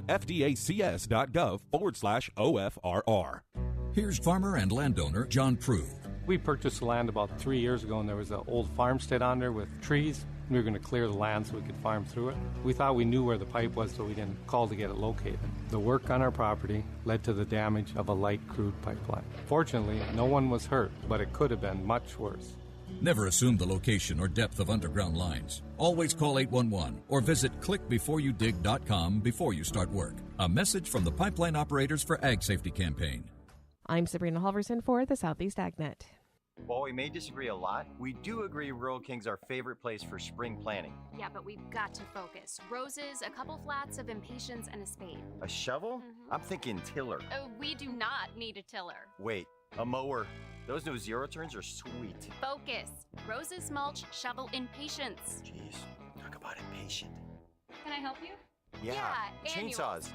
fdacs.gov/OFRR. Here's farmer and landowner John Prue. We purchased the land about 3 years ago, and there was an old farmstead on there with trees. We were going to clear the land so we could farm through it. We thought we knew where the pipe was, so we didn't call to get it located. The work on our property led to the damage of a light crude pipeline. Fortunately, no one was hurt, but it could have been much worse. Never assume the location or depth of underground lines. Always call 811 or visit clickbeforeyoudig.com before you start work. A message from the Pipeline Operators for Ag Safety Campaign. I'm Sabrina Halverson for the Southeast AgNet. While we may disagree a lot, we do agree Rural King's our favorite place for spring planting. Yeah, but we've got to focus. Roses, a couple flats of impatiens, and a spade. A shovel? I'm thinking tiller. We do not need a tiller. Wait, a mower. Those no zero turns are sweet. Focus. Roses, mulch, shovel, impatiens. Jeez, talk about impatient. Can I help you? Yeah, chainsaws.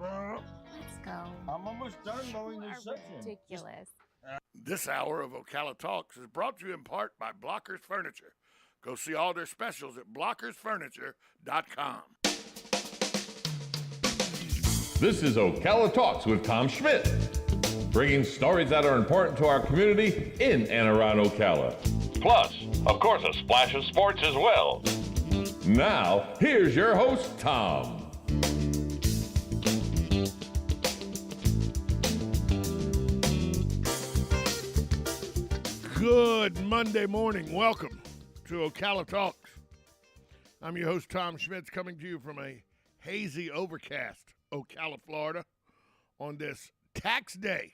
Let's go. I'm almost done mowing this section. Ridiculous. This hour of Ocala Talks is brought to you in part by Blockers Furniture. Go see all their specials at blockersfurniture.com. This is Ocala Talks with Tom Schmidt, bringing stories that are important to our community in and around Ocala. Plus, of course, a splash of sports as well. Now, here's your host, Tom. Good Monday morning. Welcome to Ocala Talks. I'm your host, Tom Schmitz, coming to you from a hazy, overcast Ocala, Florida, on this tax day.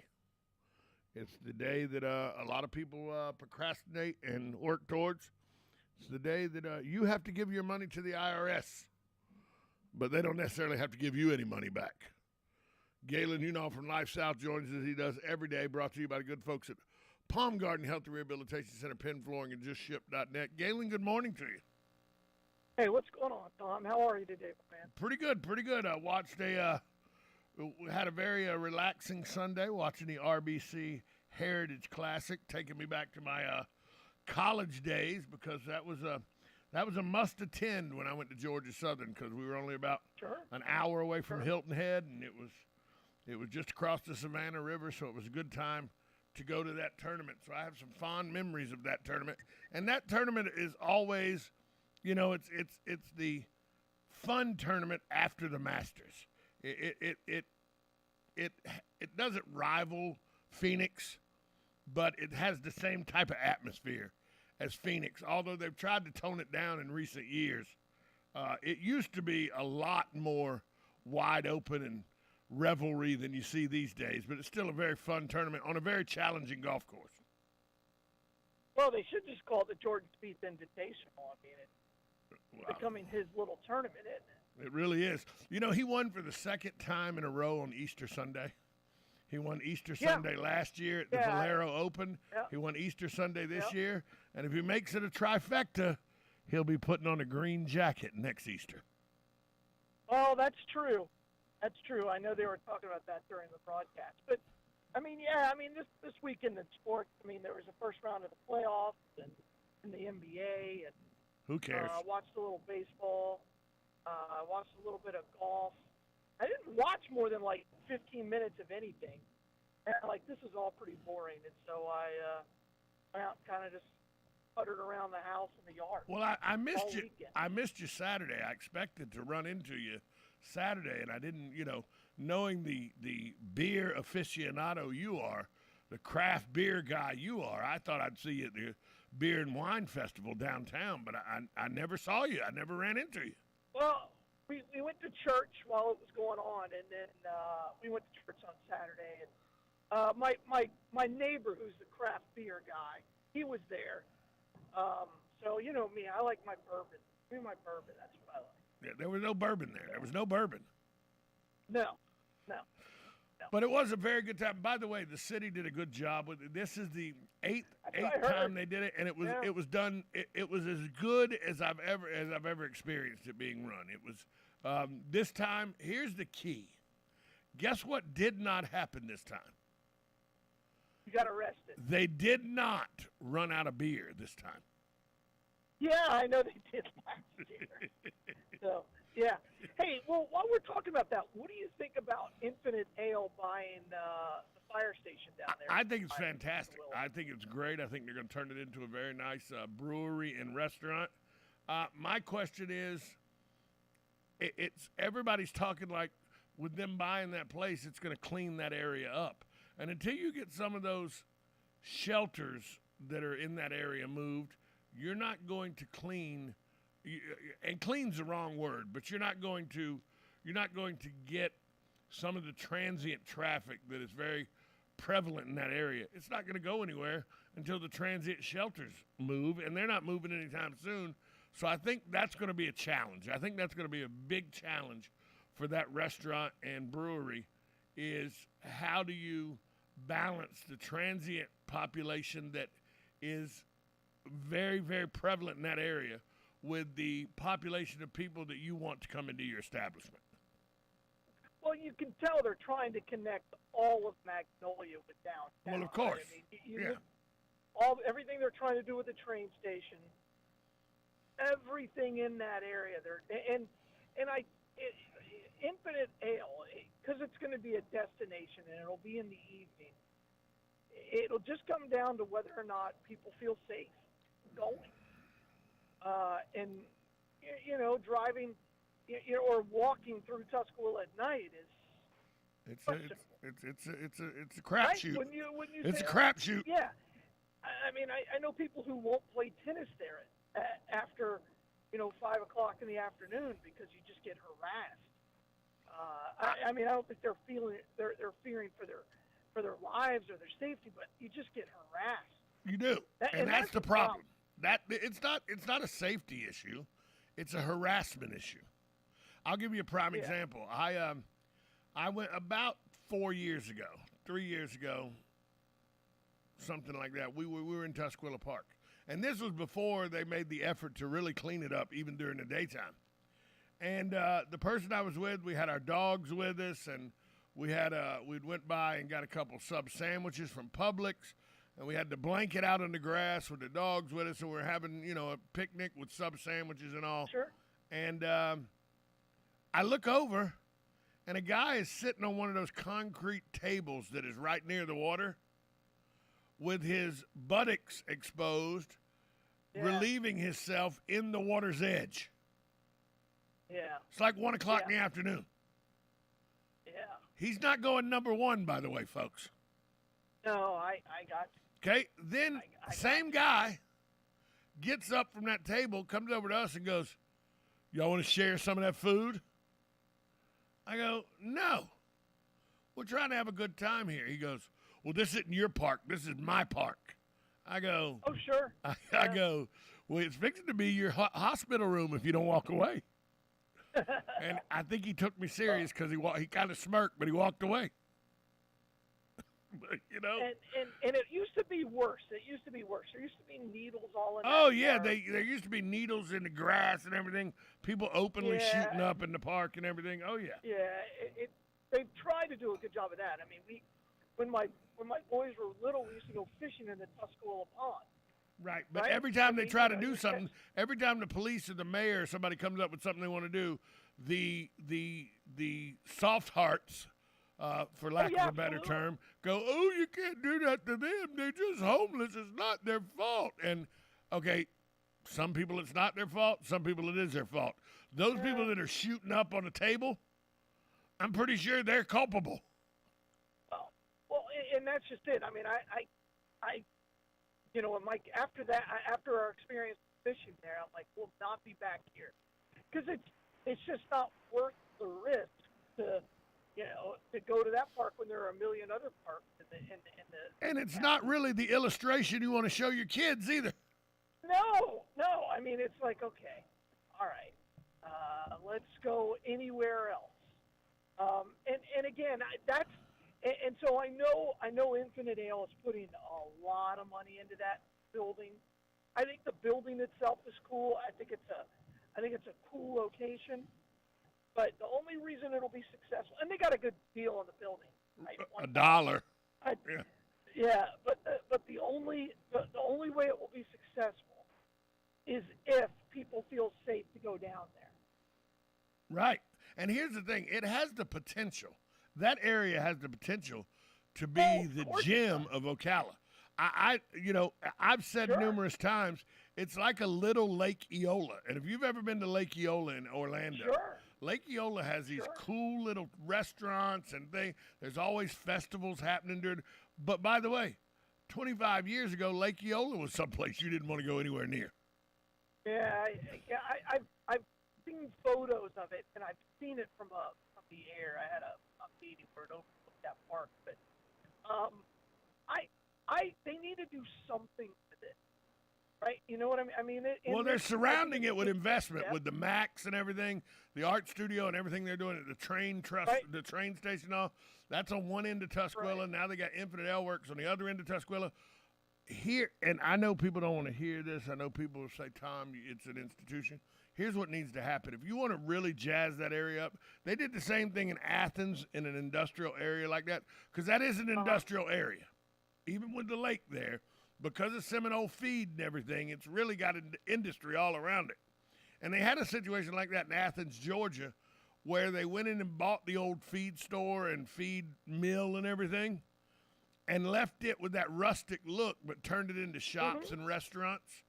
It's the day that a lot of people procrastinate and work towards. It's the day that you have to give your money to the IRS, but they don't necessarily have to give you any money back. Galen, from Life South joins us. He does every day, brought to you by the good folks at Palm Garden Health and Rehabilitation Center, Penn Flooring, and JustShip.net. Galen, good morning to you. Hey, what's going on, Tom? How are you today, man? Pretty good. I watched we had a very relaxing Sunday watching the RBC Heritage Classic, taking me back to my college days, because that was a must attend when I went to Georgia Southern, because we were only about an hour away from Hilton Head, and it was just across the Savannah River, so it was a good time to go to that tournament. So I have some fond memories of that tournament. And that tournament is always, it's the fun tournament after the Masters. It doesn't rival Phoenix, but it has the same type of atmosphere as Phoenix. Although they've tried to tone it down in recent years, it used to be a lot more wide open and revelry than you see these days, but it's still a very fun tournament on a very challenging golf course. Well, they should just call it the Jordan Spieth Invitational. I mean, it's becoming his little tournament, isn't it? It really is. He won for the second time in a row on Easter Sunday. He won Easter Sunday last year at the Valero Open. Yeah. He won Easter Sunday this year, and if he makes it a trifecta, he'll be putting on a green jacket next Easter. Oh, that's true. That's true. I know they were talking about that during the broadcast. But, this weekend in sports, there was the first round of the playoffs and in the NBA. And who cares? I watched a little baseball. I watched a little bit of golf. I didn't watch more than, 15 minutes of anything. And, this is all pretty boring. And so I kind of just puttered around the house and the yard. Well, I missed you. I missed you Saturday. I expected to run into you Saturday, and I didn't, knowing the beer aficionado you are, the craft beer guy you are, I thought I'd see you at the Beer and Wine Festival downtown, but I never saw you. I never ran into you. Well, we went to church while it was going on, and then we went to church on Saturday, and my neighbor, who's the craft beer guy, he was there. So, me, I like my bourbon. Give me my bourbon, that's what I like. Yeah, there was no bourbon there. There was no bourbon. No. But it was a very good time. By the way, the city did a good job with it. This is the eighth time they did it, and it was done. It was as good as I've ever experienced it being run. It was this time. Here's the key. Guess what did not happen this time? You got arrested. They did not run out of beer this time. Yeah, I know they did last year. So Yeah. Hey, well, while we're talking about that, what do you think about Infinite Ale buying the fire station down there? I think it's fantastic. I think it's great. I think they're going to turn it into a very nice brewery and restaurant. My question is, it's everybody's talking like with them buying that place, it's going to clean that area up. And until you get some of those shelters that are in that area moved, you're not going to clean. And clean's the wrong word, but you're not going to get some of the transient traffic that is very prevalent in that area. It's not going to go anywhere until the transient shelters move, and they're not moving anytime soon. So I think that's going to be a challenge. I think that's going to be a big challenge for that restaurant and brewery is how do you balance the transient population that is very, very prevalent in that area with the population of people that you want to come into your establishment? Well, you can tell they're trying to connect all of Magnolia with downtown. Well, of course. Right? I mean, everything they're trying to do with the train station, everything in that area. Infinite Ale, because it's going to be a destination and it'll be in the evening. It'll just come down to whether or not people feel safe going. And driving, or walking through Tuscaloosa at night is it's a crapshoot. Right? It's a crapshoot. Yeah, I mean, I know people who won't play tennis there after 5 o'clock in the afternoon because you just get harassed. I mean, I don't think they're fearing for their lives or their safety, but you just get harassed. You do, and that's the problem. That it's not a safety issue, it's a harassment issue. I'll give you a prime example. I went about 3 years ago, something like that. We were in Tuscaloosa Park, and this was before they made the effort to really clean it up, even during the daytime. And the person I was with, we had our dogs with us, and we went by and got a couple sub sandwiches from Publix. And we had the blanket out on the grass with the dogs with us, and we were having, a picnic with sub sandwiches and all. Sure. And I look over, and a guy is sitting on one of those concrete tables that is right near the water with his buttocks exposed, relieving himself in the water's edge. Yeah. It's like 1 o'clock in the afternoon. Yeah. He's not going number one, by the way, folks. No, I got you. Okay, then same guy gets up from that table, comes over to us and goes, y'all want to share some of that food? I go, no. We're trying to have a good time here. He goes, well, this isn't your park. This is my park. I go, oh, sure. I go, well, it's fixing to be your hospital room if you don't walk away. And I think he took me serious because he kind of smirked, but he walked away. But, and it used to be worse. There used to be needles all in. Oh yeah, there used to be needles in the grass and everything. People openly shooting up in the park and everything. Oh yeah. Yeah, they've tried to do a good job of that. I mean, when my boys were little, we used to go fishing in the Tuscaloosa Pond. Right, but every time they try to do something, every time the police or the mayor or somebody comes up with something they want to do, the soft hearts. For lack of a better term, go, oh, you can't do that to them. They're just homeless. It's not their fault. And, okay, some people it's not their fault. Some people it is their fault. Those people that are shooting up on the table, I'm pretty sure they're culpable. Well, and that's just it. I mean, after our experience fishing there, I'm like, we'll not be back here. Because it's just not worth the risk to go to that park when there are a million other parks and it's not really the illustration you want to show your kids either. No. I mean, it's like, okay, all right, let's go anywhere else. And again, so I know Infinite Ale is putting a lot of money into that building. I think the building itself is cool. I think it's a cool location. But the only reason it'll be successful, and they got a good deal on the building, right? $1. Yeah, but the only way it will be successful is if people feel safe to go down there. Right. And here's the thing. It has the potential. That area has the potential to be the gem of Ocala. I've said numerous times, it's like a little Lake Eola. And if you've ever been to Lake Eola in Orlando, Lake Eola has these cool little restaurants and things. There's always festivals happening but by the way, 25 years ago, Lake Eola was someplace you didn't want to go anywhere near. Yeah, I've seen photos of it, and I've seen it from the air. I had a meeting where it overlooked that park, but they need to do something with it, right? You know what I mean? They're surrounding it with investment, with the Max and everything, the art studio and everything they're doing at the train the train station. And all that's on one end of Tuscola. Right. Now they got Infinite L Works on the other end of Tuscola. Here, and I know people don't want to hear this. I know people will say, Tom, it's an institution. Here's what needs to happen. If you want to really jazz that area up, they did the same thing in Athens in an industrial area like that, because that is an industrial area. Even with the lake there, because of Seminole feed and everything, it's really got an industry all around it. And they had a situation like that in Athens, Georgia, where they went in and bought the old feed store and feed mill and everything, and left it with that rustic look, but turned it into shops and restaurants.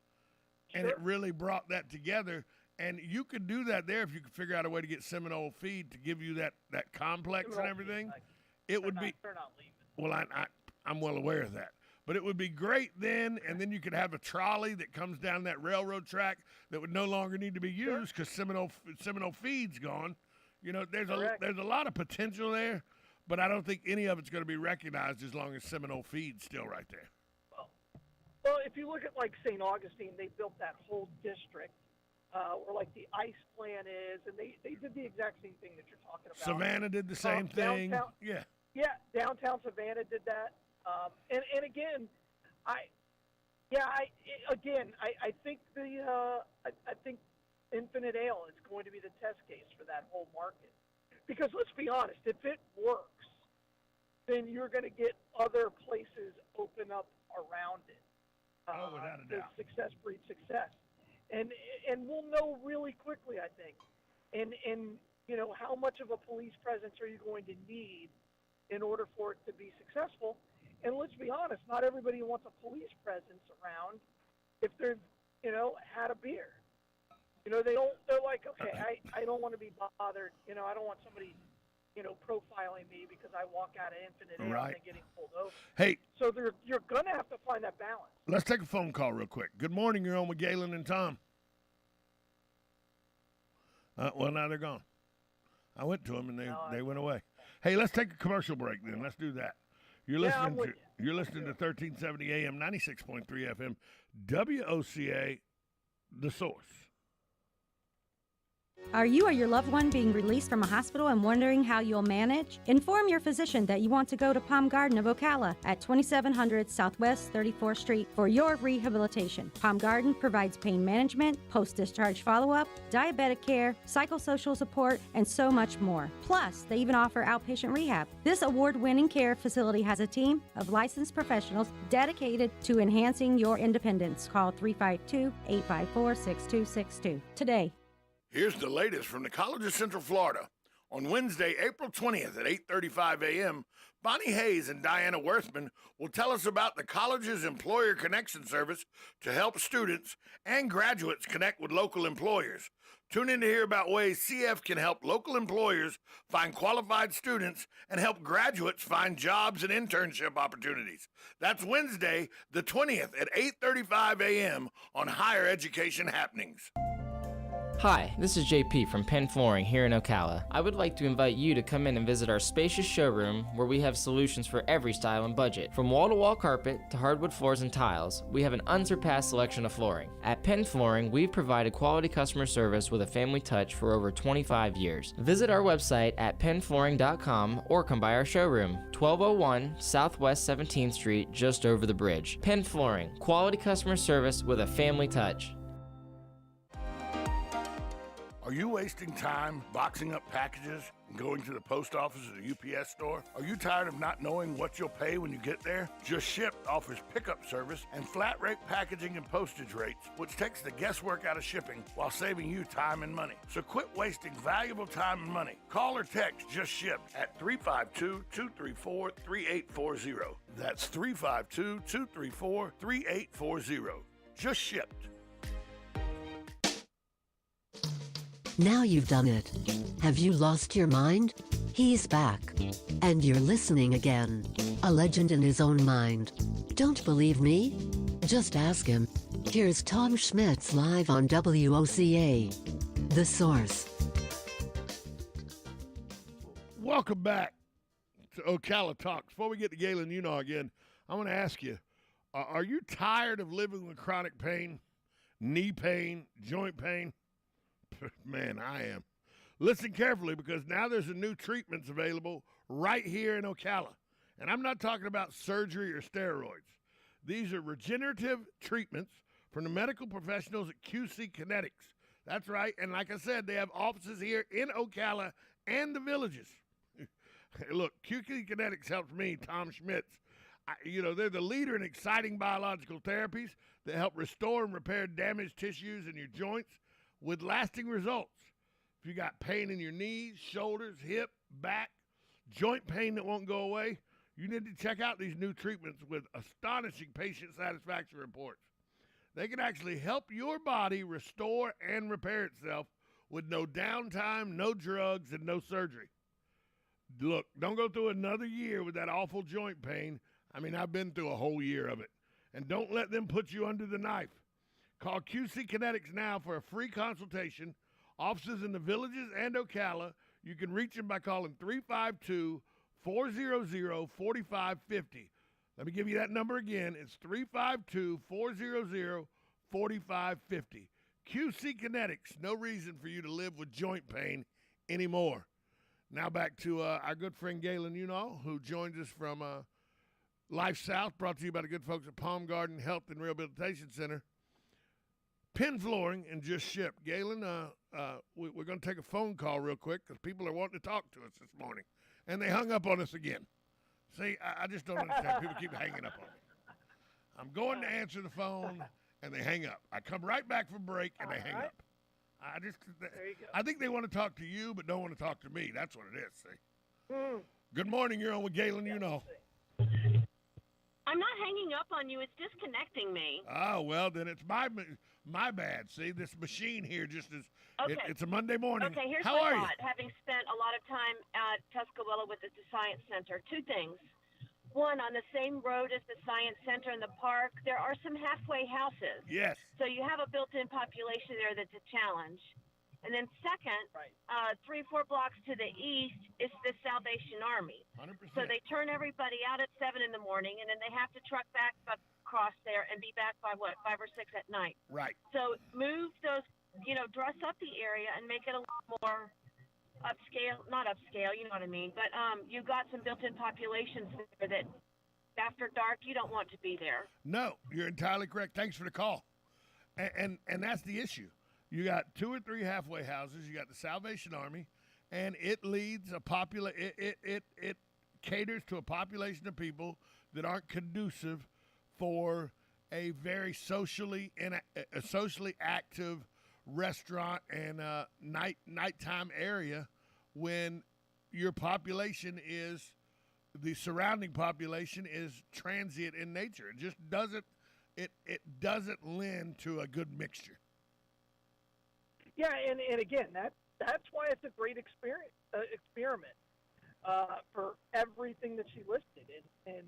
And it really brought that together. And you could do that there if you could figure out a way to get Seminole feed to give you that complex and everything. It would be. They're not leaving. Well, I'm well aware of that. But it would be great then, and then you could have a trolley that comes down that railroad track that would no longer need to be used because Seminole feed's gone. You know, there's a lot of potential there, but I don't think any of it's going to be recognized as long as Seminole feed's still right there. Well, if you look at like St. Augustine, they built that whole district where like the ice plant is, and they did the exact same thing that you're talking about. Savannah did the same thing. Yeah, downtown Savannah did that. And again, I think I think Infinite Ale is going to be the test case for that whole market. Because let's be honest, if it works, then you're going to get other places open up around it. Without a doubt. Success breeds success, and we'll know really quickly, I think. And you know, how much of a police presence are you going to need in order for it to be successful? And let's be honest, not everybody wants a police presence around if they've, had a beer. They're like, okay, I don't want to be bothered. I don't want somebody, profiling me because I walk out of Infinite Ale and getting pulled over. Hey. So you're going to have to find that balance. Let's take a phone call real quick. Good morning. You're on with Galen and Tom. Well, now they're gone. I went to them and they went away. Hey, let's take a commercial break then. Let's do that. You're listening to 1370 AM, 96.3 FM, WOCA, The Source. Are you or your loved one being released from a hospital and wondering how you'll manage? Inform your physician that you want to go to Palm Garden of Ocala at 2700 Southwest 34th Street for your rehabilitation. Palm Garden provides pain management, post-discharge follow-up, diabetic care, psychosocial support, and so much more. Plus, they even offer outpatient rehab. This award-winning care facility has a team of licensed professionals dedicated to enhancing your independence. Call 352-854-6262 today. Here's the latest from the College of Central Florida. On Wednesday, April 20th at 8:35 a.m., Bonnie Hayes and Diana Worthman will tell us about the college's Employer Connection Service to help students and graduates connect with local employers. Tune in to hear about ways CF can help local employers find qualified students and help graduates find jobs and internship opportunities. That's Wednesday, the 20th at 8:35 a.m. on Higher Education Happenings. Hi, this is JP from Penn Flooring here in Ocala. I would like to invite you to come in and visit our spacious showroom where we have solutions for every style and budget. From wall-to-wall carpet to hardwood floors and tiles, we have an unsurpassed selection of flooring. At Penn Flooring, we've provided quality customer service with a family touch for over 25 years. Visit our website at pennflooring.com or come by our showroom, 1201 Southwest 17th Street, just over the bridge. Penn Flooring, quality customer service with a family touch. Are you wasting time boxing up packages and going to the post office or the UPS store? Are you tired of not knowing what you'll pay when you get there? Just Ship offers pickup service and flat rate packaging and postage rates, which takes the guesswork out of shipping while saving you time and money. So quit wasting valuable time and money. Call or text Just Ship at 352-234-3840. That's 352-234-3840. Just Shipped. Now you've done it. Have you lost your mind? He's back. And you're listening again. A legend in his own mind. Don't believe me? Just ask him. Here's Tom Schmitz live on WOCA. The Source. Welcome back to Ocala Talks. Before we get to Galen again, I want to ask you, are you tired of living with chronic pain, knee pain, joint pain? Man, I am. Listen carefully, because now there's a new treatments available right here in Ocala. And I'm not talking about surgery or steroids. These are regenerative treatments from the medical professionals at QC Kinetics. That's right. And like I said, they have offices here in Ocala and the villages. Look, QC Kinetics helps me, Tom Schmitz. They're the leader in exciting biological therapies that help restore and repair damaged tissues in your joints with lasting results. If you got pain in your knees, shoulders, hip, back, joint pain that won't go away, you need to check out these new treatments with astonishing patient satisfaction reports. They can actually help your body restore and repair itself with no downtime, no drugs, and no surgery. Look, don't go through another year with that awful joint pain. I mean, I've been through a whole year of it. And don't let them put you under the knife. Call QC Kinetics now for a free consultation. Offices in the villages and Ocala. You can reach them by calling 352-400-4550. Let me give you that number again. It's 352-400-4550. QC Kinetics, no reason for you to live with joint pain anymore. Now back to our good friend Galen who joins us from Life South, brought to you by the good folks at Palm Garden Health and Rehabilitation Center. Pin Flooring and Just Ship. Galen, we're going to take a phone call real quick because people are wanting to talk to us this morning. And they hung up on us again. See, I just don't understand. People keep hanging up on me. I'm going to answer the phone, and they hang up. I come right back from break, and they hang up. I think they want to talk to you, but don't want to talk to me. That's what it is, see. Good morning. You're on with Galen, I'm not hanging up on you. It's disconnecting me. Oh, well, then it's my bad. See, this machine here just is, okay. It's a Monday morning. Okay, here's How my are thought. Having spent a lot of time at Tuscaloosa with the Science Center, two things. One, on the same road as the Science Center and the park, there are some halfway houses. Yes. So you have a built-in population there that's a challenge. And then second, 3-4 blocks to the east is the Salvation Army. 100%. So they turn everybody out at 7 in the morning, and then they have to truck back across there and be back by 5 or 6 at night. Right. So move those, dress up the area and make it a little more upscale, not upscale, you know what I mean. But you've got some built-in populations there that after dark you don't want to be there. No, you're entirely correct. Thanks for the call. And that's the issue. You got 2 or 3 halfway houses. You got the Salvation Army, and it leads it caters to a population of people that aren't conducive for a very socially active restaurant and nighttime area when your population is, the surrounding population is transient in nature. It just doesn't lend to a good mixture. Yeah, and again, that's why it's a great experiment for everything that she listed. And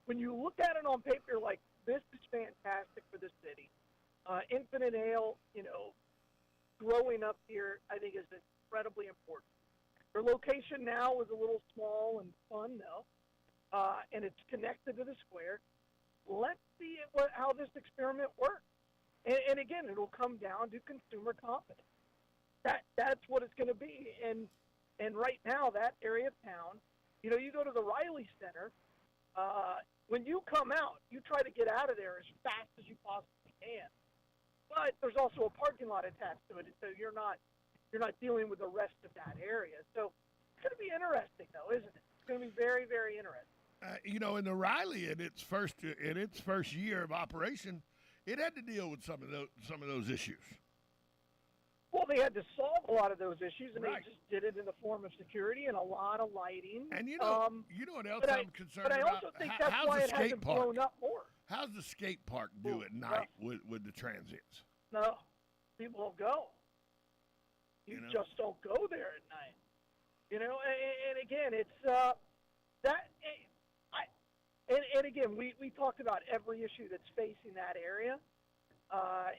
when you look at it on paper, you're like, this is fantastic for the city. Infinite Ale, growing up here, I think is incredibly important. Their location now is a little small and fun, though, and it's connected to the square. Let's see how this experiment works. And again, it'll come down to consumer confidence. That's what it's going to be. And right now, that area of town, you go to the Riley Center. When you come out, you try to get out of there as fast as you possibly can. But there's also a parking lot attached to it, so you're not you're not dealing with the rest of that area. So it's going to be interesting, though, isn't it? It's going to be very, very interesting. In the Riley, in its first year of operation, it had to deal with some of those issues. Well, they had to solve a lot of those issues, and Right. they just did it in the form of security and a lot of lighting. And you know what else I'm concerned but about? I also think that's How's why the it skate hasn't park? blown up more. How's the skate park do at night with the transits? No, people don't go. You just don't go there at night. And again, it's that. And again, we talked about every issue that's facing that area.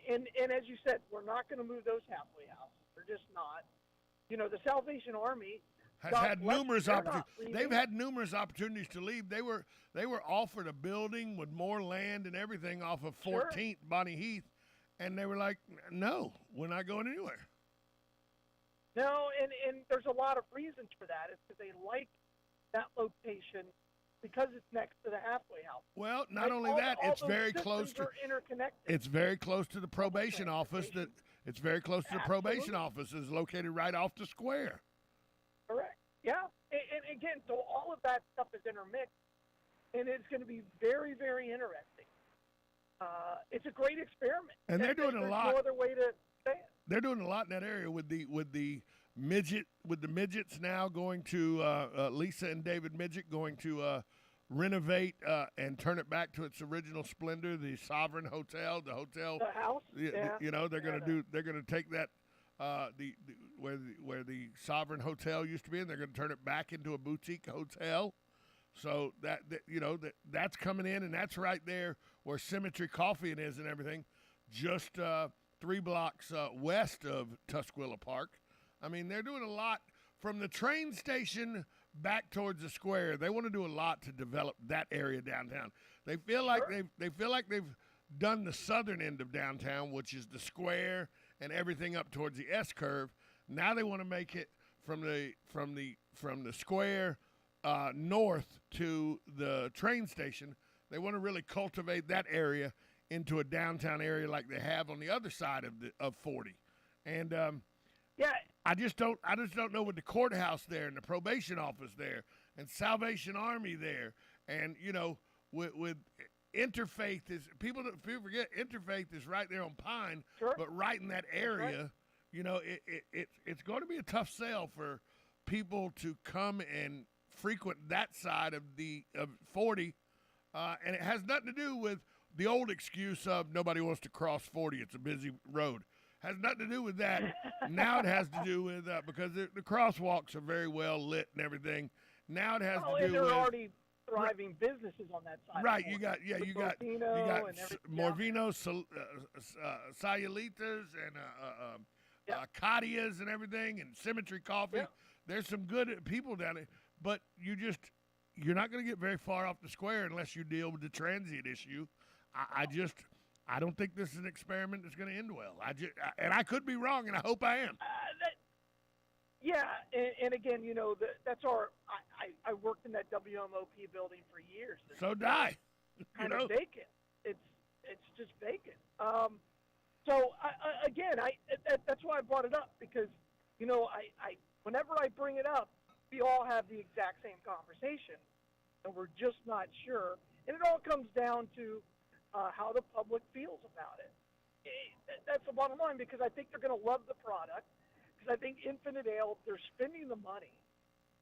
And as you said, we're not going to move those halfway houses. They're just not. The Salvation Army has had numerous opportunities. They've had numerous opportunities to leave. They were offered a building with more land and everything off of 14th Bonnie Heath, and they were like, "No, we're not going anywhere." No, and there's a lot of reasons for that. It's because they like that location because it's next to the halfway house. Well, not only that, it's very close to interconnected. It's very close to the probation office. It's very close to the probation office. Is located right off the square. Correct. Yeah, and again, so all of that stuff is intermixed, and it's going to be very, very interesting. It's a great experiment, and they're doing a lot. There's no other way to say it. They're doing a lot in that area with the midgets now going to Lisa and David Midget going to renovate and turn it back to its original splendor. The Sovereign Hotel, the house. They're going to take that where the Sovereign Hotel used to be, and they're going to turn it back into a boutique hotel. So that's coming in, and that's right there where Symmetry Coffee is and everything, just 3 blocks west of Tusquilla Park. I mean, they're doing a lot from the train station back towards the square. They want to do a lot to develop that area downtown. They feel like they've done the southern end of downtown, which is the square and everything up towards the S curve. Now they want to make it from the square north to the train station. They want to really cultivate that area into a downtown area like they have on the other side of 40. And I just don't know with the courthouse there and the probation office there and Salvation Army there, and with Interfaith is people forget Interfaith is right there on Pine, but right in that area, it's going to be a tough sell for people to come and frequent that side of 40, and it has nothing to do with the old excuse of nobody wants to cross 40. It's a busy road. Has nothing to do with that. Now it has to do with because the crosswalks are very well lit and everything. Now it has to do and there with are already thriving businesses on that side. Right, you got Morvino, Salulitas, and Cadias and everything, and Symmetry Coffee. Yeah. There's some good people down there, but you're not going to get very far off the square unless you deal with the transient issue. I don't think this is an experiment that's going to end well. And I could be wrong, and I hope I am. And again, that's I worked in that WMOP building for years. So did I. Kind of vacant. It's just vacant. So that's why I brought it up, because I whenever I bring it up, we all have the exact same conversation, and we're just not sure. And it all comes down to how the public feels about it. That's the bottom line, because I think they're going to love the product, because I think Infinite Ale, they're spending the money.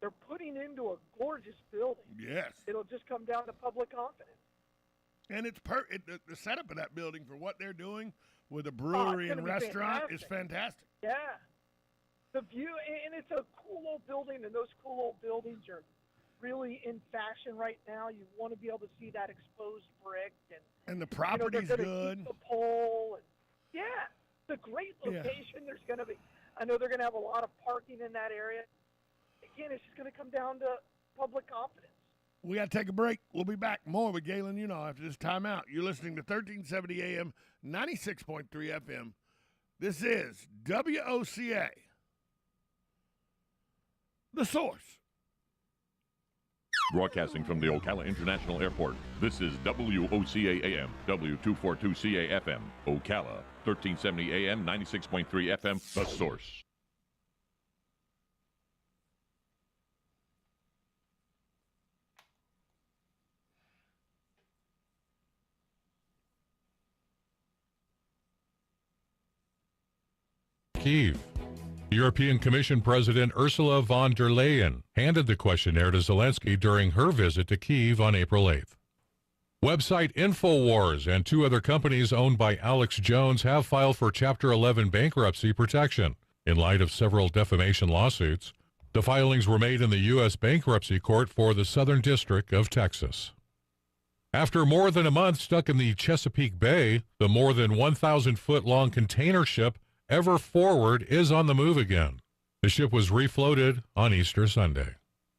They're putting into a gorgeous building. Yes. It'll just come down to public confidence. And it's the setup of that building for what they're doing with a brewery and restaurant is fantastic. Yeah. The view, and it's a cool old building, and those cool old buildings are really in fashion right now. You want to be able to see that exposed brick, and the property's good. Keep the pole, it's a great location. There's going to be, I know they're going to have a lot of parking in that area. Again, it's just going to come down to public confidence. We got to take a break. We'll be back more with Galen after this timeout. You're listening to 1370 AM, 96.3 FM. This is WOCA, The Source. Broadcasting from the Ocala International Airport, this is WOCA AM, W242CA FM, Ocala, 1370 AM, 96.3 FM, The Source. Kyiv. European Commission President Ursula von der Leyen handed the questionnaire to Zelensky during her visit to Kyiv on April 8th. Website InfoWars and 2 other companies owned by Alex Jones have filed for Chapter 11 bankruptcy protection in light of several defamation lawsuits. The filings were made in the U.S. Bankruptcy Court for the Southern District of Texas. After more than a month stuck in the Chesapeake Bay, the more than 1,000-foot-long container ship Ever Forward is on the move again. The ship was refloated on Easter Sunday.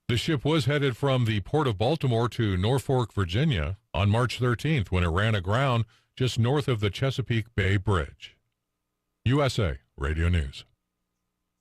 The ship was headed from the Port of Baltimore to Norfolk, Virginia on March 13th when it ran aground just north of the Chesapeake Bay Bridge. USA Radio News.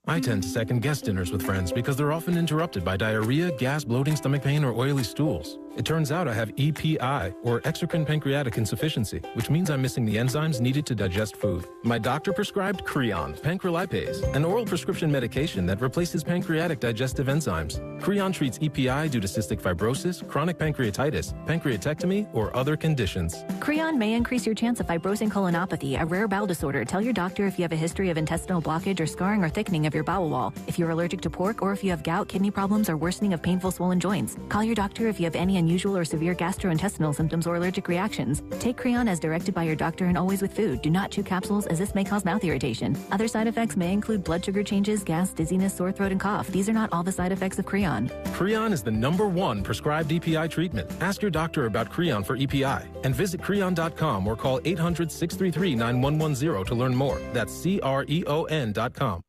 I tend to second-guess dinners with friends because they're often interrupted by diarrhea, gas, bloating, stomach pain, or oily stools. It turns out I have EPI, or exocrine pancreatic insufficiency, which means I'm missing the enzymes needed to digest food. My doctor prescribed Creon, pancrelipase, an oral prescription medication that replaces pancreatic digestive enzymes. Creon treats EPI due to cystic fibrosis, chronic pancreatitis, pancreatectomy, or other conditions. Creon may increase your chance of fibrosing colonopathy, a rare bowel disorder. Tell your doctor if you have a history of intestinal blockage or scarring or thickening of your bowel wall, if you're allergic to pork, or if you have gout, kidney problems, or worsening of painful swollen joints. Call your doctor if you have any unusual or severe gastrointestinal symptoms or allergic reactions. Take Creon as directed by your doctor and always with food. Do not chew capsules as this may cause mouth irritation. Other side effects may include blood sugar changes, gas, dizziness, sore throat, and cough. These are not all the side effects of Creon. Creon is the #1 prescribed EPI treatment. Ask your doctor about Creon for EPI and visit Creon.com or call 800-633-9110 to learn more. That's CREON.com.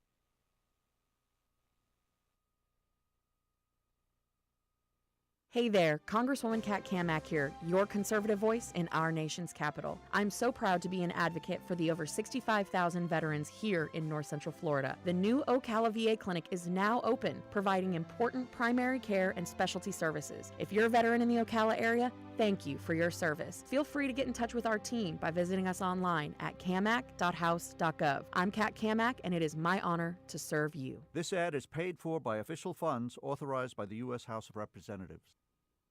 Hey there, Congresswoman Kat Kamak here, your conservative voice in our nation's capital. I'm so proud to be an advocate for the over 65,000 veterans here in North Central Florida. The new Ocala VA clinic is now open, providing important primary care and specialty services. If you're a veteran in the Ocala area, thank you for your service. Feel free to get in touch with our team by visiting us online at camac.house.gov. I'm Kat Kamak, and it is my honor to serve you. This ad is paid for by official funds authorized by the U.S. House of Representatives.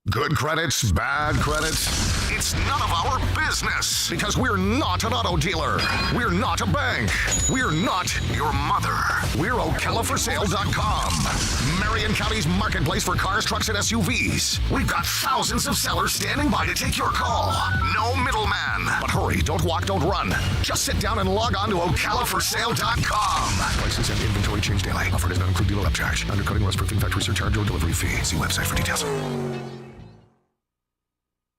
Good credits, bad credits. It's none of our business because we're not an auto dealer. We're not a bank. We're not your mother. We're OcalaForSale.com, Marion County's marketplace for cars, trucks, and SUVs. We've got thousands of sellers standing by to take your call. No middleman. But hurry, don't walk, don't run. Just sit down and log on to OcalaForSale.com. Prices and inventory change daily. Offer does not include dealer upcharge. Undercutting, less proofing, factory surcharge, or delivery fee. See website for details.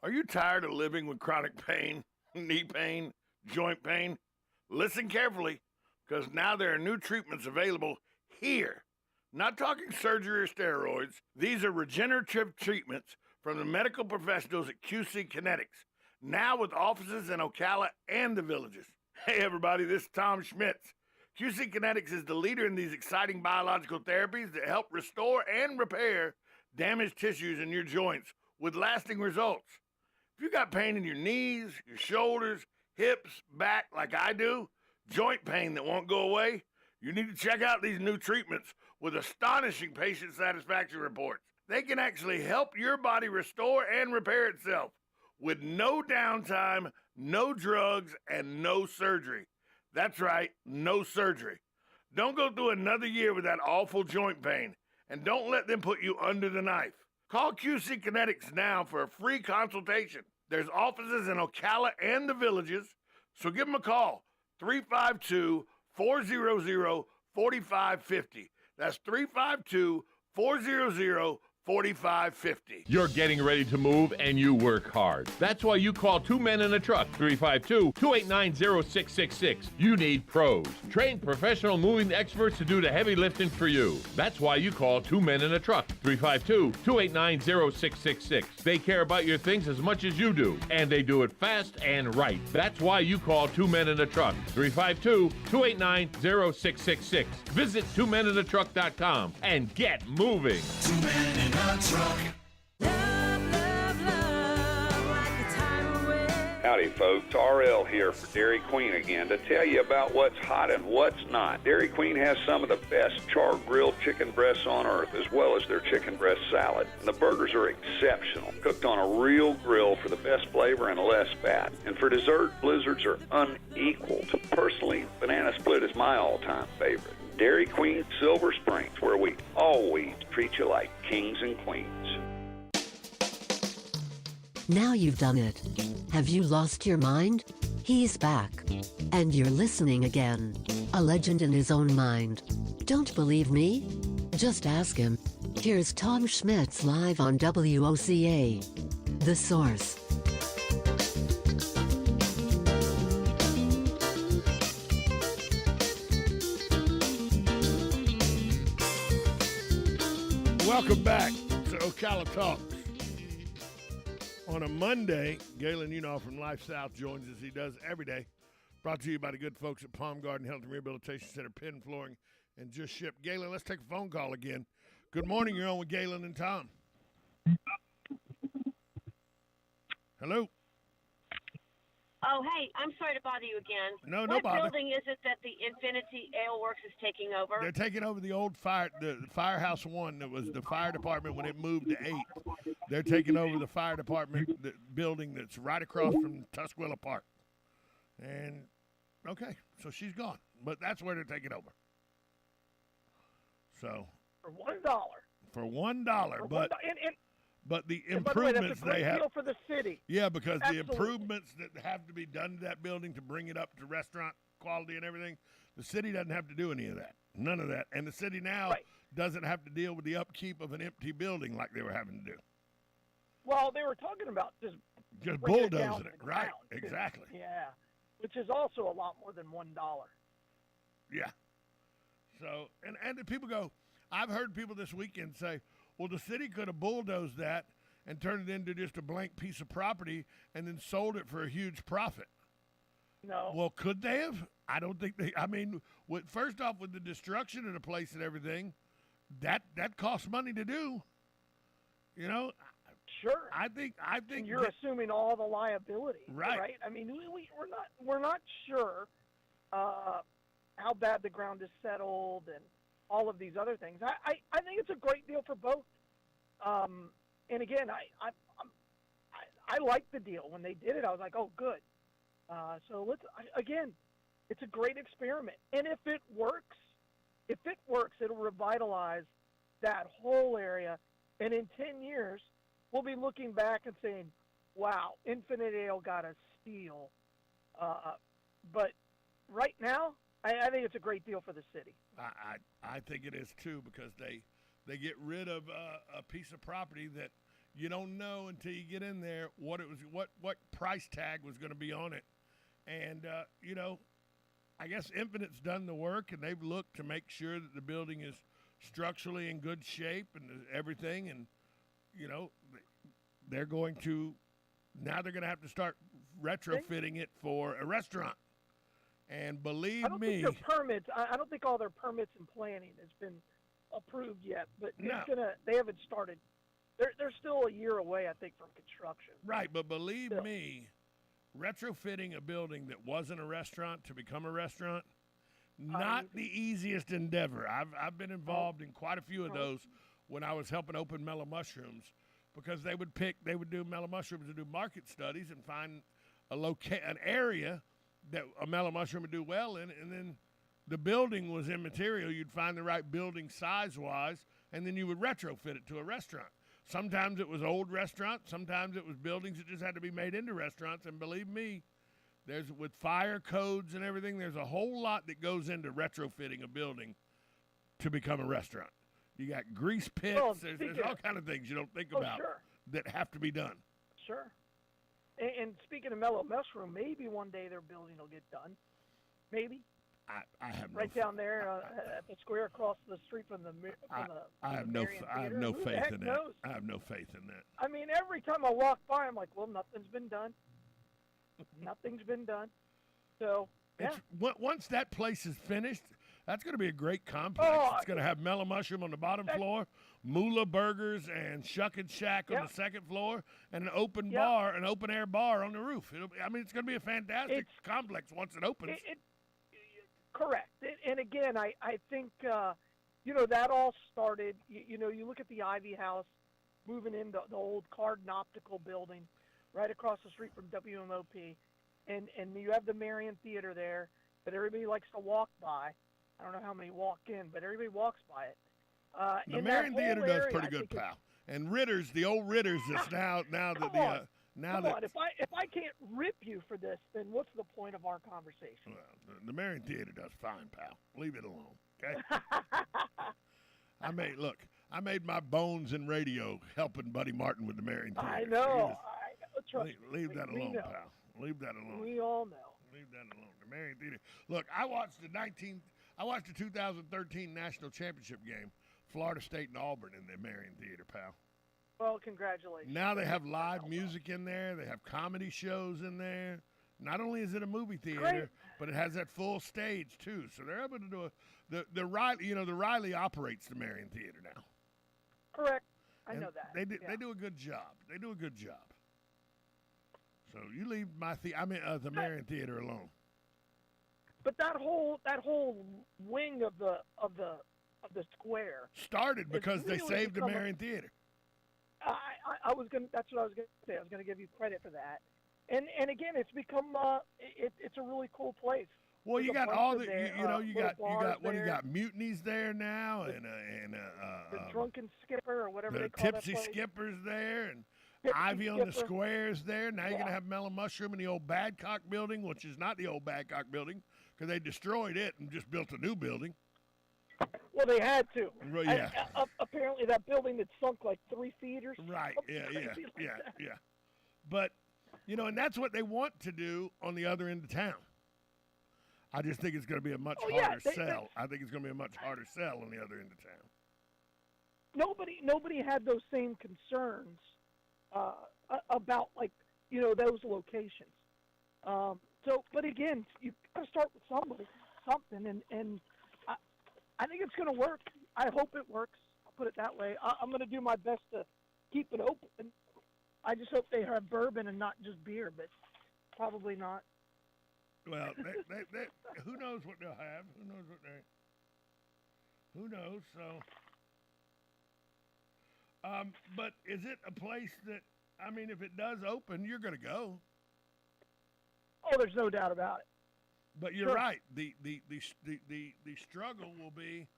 Are you tired of living with chronic pain, knee pain, joint pain? Listen carefully, because now there are new treatments available here. Not talking surgery or steroids. These are regenerative treatments from the medical professionals at QC Kinetics, now with offices in Ocala and the Villages. Hey everybody, this is Tom Schmitz. QC Kinetics is the leader in these exciting biological therapies that help restore and repair damaged tissues in your joints with lasting results. If you got pain in your knees, your shoulders, hips, back like I do, joint pain that won't go away, you need to check out these new treatments with astonishing patient satisfaction reports. They can actually help your body restore and repair itself with no downtime, no drugs, and no surgery. That's right, no surgery. Don't go through another year with that awful joint pain, and don't let them put you under the knife. Call QC Kinetics now for a free consultation. There's offices in Ocala and the Villages, so give them a call, 352-400-4550. That's 352-400-4550. You're getting ready to move and you work hard. That's why you call Two Men in a Truck, 352-289-0666. You need pros, trained professional moving experts to do the heavy lifting for you. That's why you call Two Men in a Truck, 352-289-0666. They care about your things as much as you do, and they do it fast and right. That's why you call Two Men in a Truck, 352-289-0666. Visit twomeninatruck.com and get moving. 2 Men in a Truck. Howdy, folks. RL here for Dairy Queen again to tell you about what's hot and what's not. Dairy Queen has some of the best char-grilled chicken breasts on earth, as well as their chicken breast salad. And the burgers are exceptional, cooked on a real grill for the best flavor and less fat. And for dessert, blizzards are unequaled. Personally, banana split is my all-time favorite. Dairy Queen Silver Springs, where we always treat you like kings and queens. Now you've done it. Have you lost your mind? He's back. And you're listening again. A legend in his own mind. Don't believe me? Just ask him. Here's Tom Schmitz live on WOCA. The Source. Welcome back to Ocala Talks. On a Monday, Galen Unoff from Life South joins us. He does every day. Brought to you by the good folks at Palm Garden Health and Rehabilitation Center, Penn Flooring, and Just Ship. Galen, let's take a phone call again. Good morning. You're on with Galen and Tom. Hello. Oh, hey, I'm sorry to bother you again. No what bother. What building is it that the Infinity Ale Works is taking over? They're taking over the old the Firehouse 1 that was the fire department when it moved to 8. They're taking over the fire department building that's right across from Tuskwilla Park. And, okay, so she's gone. But that's where they're taking over. So. For $1. For $1. But. But the that's improvements a great they have deal for the city. Yeah, because Absolutely. the improvements that have to be done to that building to bring it up to restaurant quality and everything, the city doesn't have to do any of that. None of that. And the city now doesn't have to deal with the upkeep of an empty building like they were having to do. Well, they were talking about just bulldozing it. Right. Exactly. Yeah. Which is also a lot more than $1. Yeah. So, and the people go, I've heard people this weekend say, well, the city could have bulldozed that and turned it into just a blank piece of property and then sold it for a huge profit. No. Well, could they have? I don't think they. I mean, first off, with the destruction of the place and everything, that costs money to do. You know. Sure. I think. And you're assuming all the liability, right? I mean, we're not sure how bad the ground is settled and all of these other things. I think it's a great deal for both. And again, I liked the deal when they did it. I was like, oh, good. So again, it's a great experiment. And if it works, it'll revitalize that whole area. And in 10 years, we'll be looking back and saying, wow, Infinite Ale got a steal. But right now, I think it's a great deal for the city. I think it is too, because they get rid of a piece of property that you don't know until you get in there what it was, what price tag was going to be on it, and you know, I guess Infinite's done the work and they've looked to make sure that the building is structurally in good shape and everything, and you know, they're going to have to start retrofitting it for a restaurant. And believe I don't think their permits. I don't think all their permits and planning has been approved yet. But they haven't started. They're still a year away, I think, from construction. Right, but believe me, retrofitting a building that wasn't a restaurant to become a restaurant, not the easiest endeavor. I've been involved in quite a few of those when I was helping open Mellow Mushrooms, because they would do Mellow Mushrooms to do market studies and find an area that a Mellow Mushroom would do well in, and then the building was immaterial. You'd find the right building size-wise, and then you would retrofit it to a restaurant. Sometimes it was old restaurants. Sometimes it was buildings that just had to be made into restaurants. And believe me, with fire codes and everything, there's a whole lot that goes into retrofitting a building to become a restaurant. You got grease pits. There's all kind of things you don't think about that have to be done. Sure. And speaking of Mellow Mushroom, maybe one day their building will get done. Maybe. I have down there at the square across the street from the. I have no faith in that. I have no faith in that. I mean, every time I walk by, I'm like, well, nothing's been done. Nothing's been done. So yeah. Once that place is finished, That's going to be a great complex. It's going to have Mellow Mushroom on the bottom floor, Moolah Burgers and Shuck and Shack on the second floor, and an open bar, an open air bar on the roof. It's going to be a fantastic complex once it opens. Correct. And again, I think, that all started, you look at the Ivy House moving into the old Cardin Optical building right across the street from WMOP, and you have the Marion Theater there that everybody likes to walk by. I don't know how many walk in, but everybody walks by it. The Marion Theater does pretty good, pal. And Ritter's, the old Ritter's, that's now Come on. If I can't rip you for this, then what's the point of our conversation? Well, the Marion Theater does fine, pal. Leave it alone, okay? I made my bones in radio helping Buddy Martin with the Marion Theater. I know. Leave that alone, pal. Leave that alone. We all know. Leave that alone. The Marion Theater. Look, I watched the 2013 National Championship game, Florida State and Auburn in the Marion Theater, pal. Well, congratulations. Now they have live music in there. They have comedy shows in there. Not only is it a movie theater, but it has that full stage too. So they're able to do the Riley operates the Marion Theater now. Correct. I know that. They do a good job. They do a good job. So you leave the Marion Theater alone. But that whole wing of the square started because they saved the Marion Theater. That's what I was gonna say. I was gonna give you credit for that. And again, it's become it's a really cool place. Well, you got all the you got Mutinies there now, and the Drunken Skipper or whatever they call that place. The Tipsy Skipper's there, and Ivy on the Square's there. Now you're gonna have Mellow Mushroom in the old Badcock building, which is not the old Badcock building because they destroyed it and just built a new building. Well, they had to. Well, yeah. Apparently, that building that sunk like 3 feet or something. Right. Yeah. But and that's what they want to do on the other end of town. I just think it's going to be a much harder sell. I think it's going to be a much harder sell on the other end of town. Nobody had those same concerns about those locations. But again, you got to start with something, and I think it's going to work. I hope it works. I'll put it that way. I'm going to do my best to keep it open. I just hope they have bourbon and not just beer, but probably not. Well, they, who knows what they'll have? Who knows? So, but is it a place that, if it does open, you're going to go? Oh, there's no doubt about it. But you're right. The struggle will be,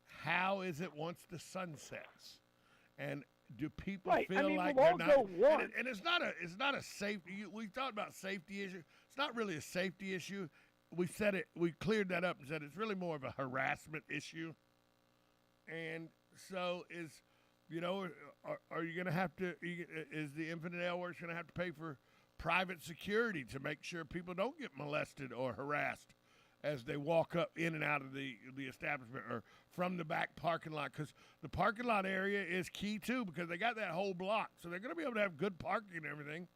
how is it once the sun sets, and do people feel like they're not? And it's not a safety. We talked about safety issue. It's not really a safety issue. We said it. We cleared that up and said it's really more of a harassment issue. And so are you going to have to? Is the Infinite Ale Works going to have to pay for private security to make sure people don't get molested or harassed as they walk up in and out of the establishment or from the back parking lot? Because the parking lot area is key too, because they got that whole block, so they're going to be able to have good parking and everything.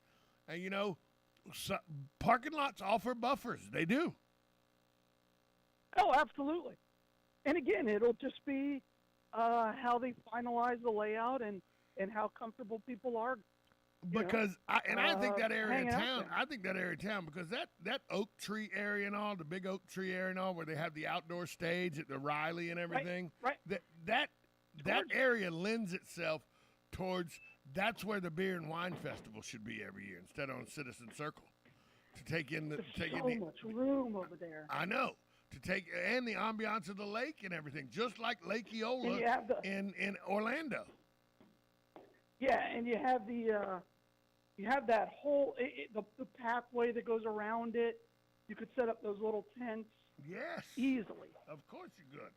And parking lots offer buffers. They do. Oh, absolutely. And again, it'll just be how they finalize the layout and how comfortable people are. Because I think that area of town, because that oak tree area and all, the big oak tree area and all, where they have the outdoor stage at the Riley and everything, that area lends itself towards, that's where the beer and wine festival should be every year instead of on Citizen Circle, to take in much room over there. I know, and the ambiance of the lake and everything, just like Lake Eola in Orlando. Yeah, and you have you have that whole the pathway that goes around it. You could set up those little tents. Yes, easily. Of course you could.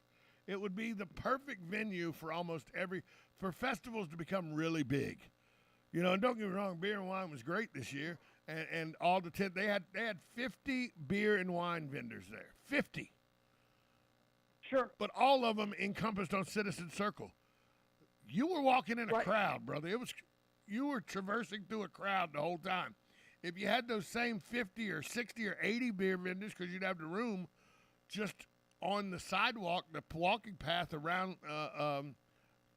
It would be the perfect venue for for festivals to become really big. And don't get me wrong, beer and wine was great this year, and all the tent they had 50 beer and wine vendors there. 50. Sure. But all of them encompassed on Citizen Circle. You were walking in a crowd, brother. You were traversing through a crowd the whole time. If you had those same 50 or 60 or 80 beer vendors, because you'd have the room just on the sidewalk, the walking path around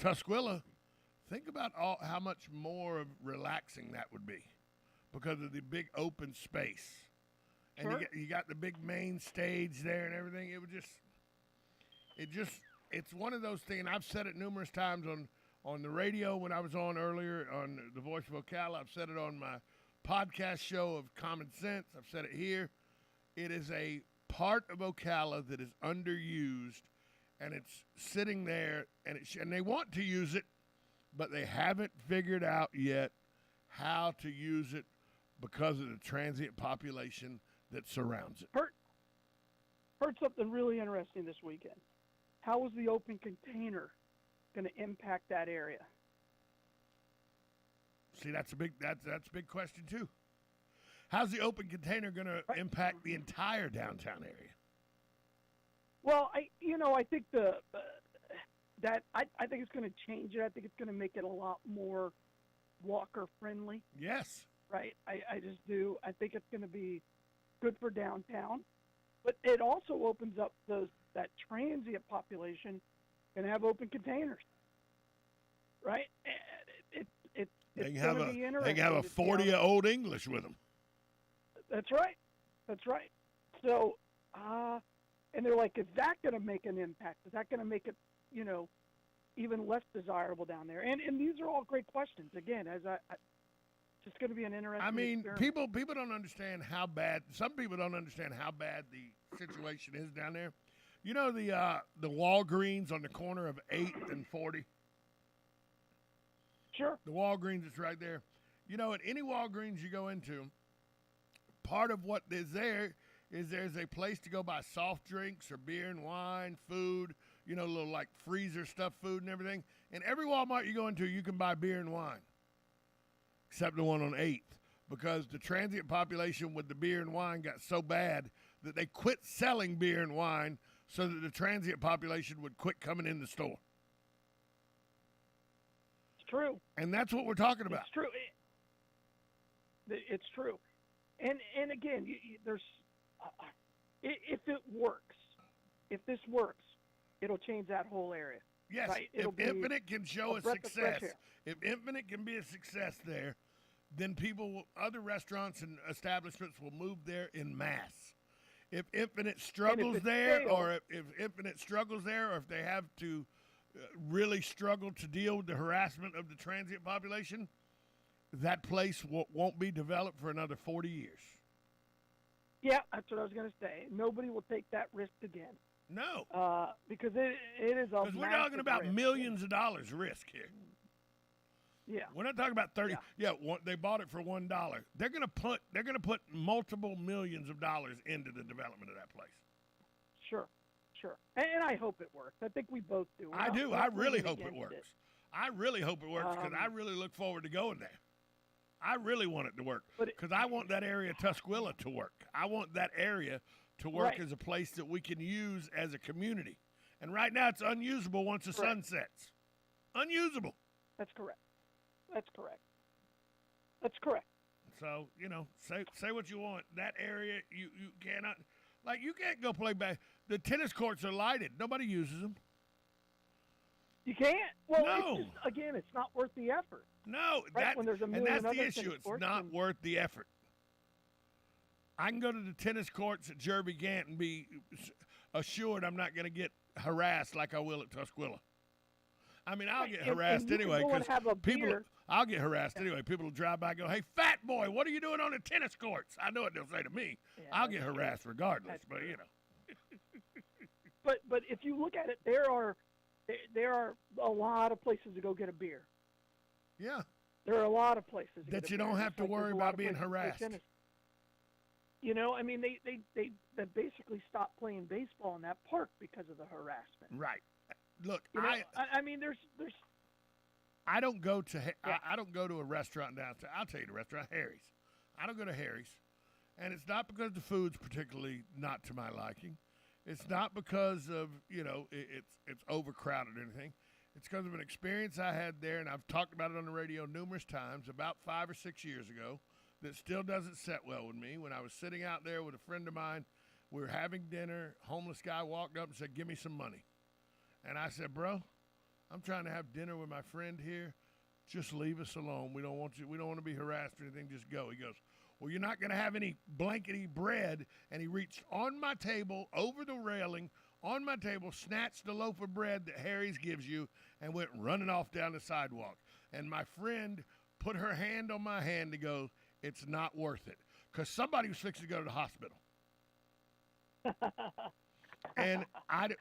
Tusquilla, think about how much more of relaxing that would be because of the big open space. And Sure. you got the big main stage there and everything. It's one of those things, and I've said it numerous times on the radio when I was on earlier on the Voice of Ocala. I've said it on my podcast show of Common Sense. I've said it here. It is a part of Ocala that is underused, and it's sitting there, and they want to use it, but they haven't figured out yet how to use it because of the transient population that surrounds it. Heard something really interesting this weekend. How is the open container going to impact that area? See, that's a big question too. How's the open container going to impact the entire downtown area? Well, I think I think it's going to change it. I think it's going to make it a lot more walker friendly. Yes. Right. I just do. I think it's going to be good for downtown, but it also opens up that transient population and have open containers. Right. It's They going to be interesting. can have a 40-year-old English with them. That's right. So, and they're like, is that going to make an impact? Is that going to make it, even less desirable down there? And these are all great questions. Again, it's just going to be an interesting experiment. people don't understand how bad. Some people don't understand how bad the situation is down there. You know the Walgreens on the corner of 8th and 40? Sure. The Walgreens is right there. At any Walgreens you go into, part of what is there is there's a place to go buy soft drinks or beer and wine, food, little like freezer stuff, food and everything. And every Walmart you go into, you can buy beer and wine, except the one on 8th, because the transient population with the beer and wine got so bad that they quit selling beer and wine so that the transient population would quit coming in the store. It's true. And that's what we're talking about. It's true. It's true. And again, there's if it works, if this works, it'll change that whole area. Yes, right? if Infinite can show a breath of fresh success, air. if Infinite can be a success there, then other restaurants and establishments will move there in mass. If Infinite struggles there, or if Infinite struggles there, or if they have to really struggle to deal with the harassment of the transient population, that place won't be developed for another 40 years. Yeah, that's what I was going to say. Nobody will take that risk again. No. Because it is a Because we're talking about risk. millions of dollars risk here. Yeah. We're not talking about 30. Yeah, they bought it for $1. They're going to put multiple millions of dollars into the development of that place. Sure. And I hope it works. I think we both do. I do. I really hope it against works. I really hope it works because I really look forward to going there. I really want it to work because I want that area of Tusquilla to work. I want that area to work as a place that we can use as a community. And right now it's unusable once the sun sets. Unusable. That's correct. That's correct. So, say what you want. That area, you cannot, you can't go play back. The tennis courts are lighted. Nobody uses them. You can't. Well, no. It's not worth the effort. No, right? When there's a million and that's the other issue. tennis It's courts not worth the effort. I can go to the tennis courts at Jerby Gant and be assured I'm not going to get harassed like I will at Tusquilla. I mean, I'll get harassed anyway because people. I'll get harassed anyway. People will drive by and go, "Hey, fat boy, what are you doing on the tennis courts?" I know what they'll say to me. Yeah, I'll get harassed regardless, but But if you look at it, there are a lot of places to go get a beer. Yeah. There are a lot of places that you don't have to worry about being harassed. They basically stopped playing baseball in that park because of the harassment. Right. Look, I mean, there's. I don't go to I don't go to a restaurant downtown. I'll tell you the restaurant, Harry's. I don't go to Harry's, and it's not because the food's particularly not to my liking. It's not because of it's overcrowded or anything. It's because of an experience I had there, and I've talked about it on the radio numerous times about 5 or 6 years ago. That still doesn't set well with me. When I was sitting out there with a friend of mine We were having dinner. Homeless guy walked up and said, "Give me some money." And I said, "Bro, I'm trying to have dinner with my friend here. Just leave us alone. We don't want you. We don't want to be harassed or anything. Just go." He goes, "Well, you're not going to have any blankety bread." And he reached on my table, over the railing, on my table, snatched the loaf of bread that Harry's gives you, and went running off down the sidewalk. And my friend put her hand on my hand to go, "It's not worth it," because somebody was fixing to go to the hospital. And I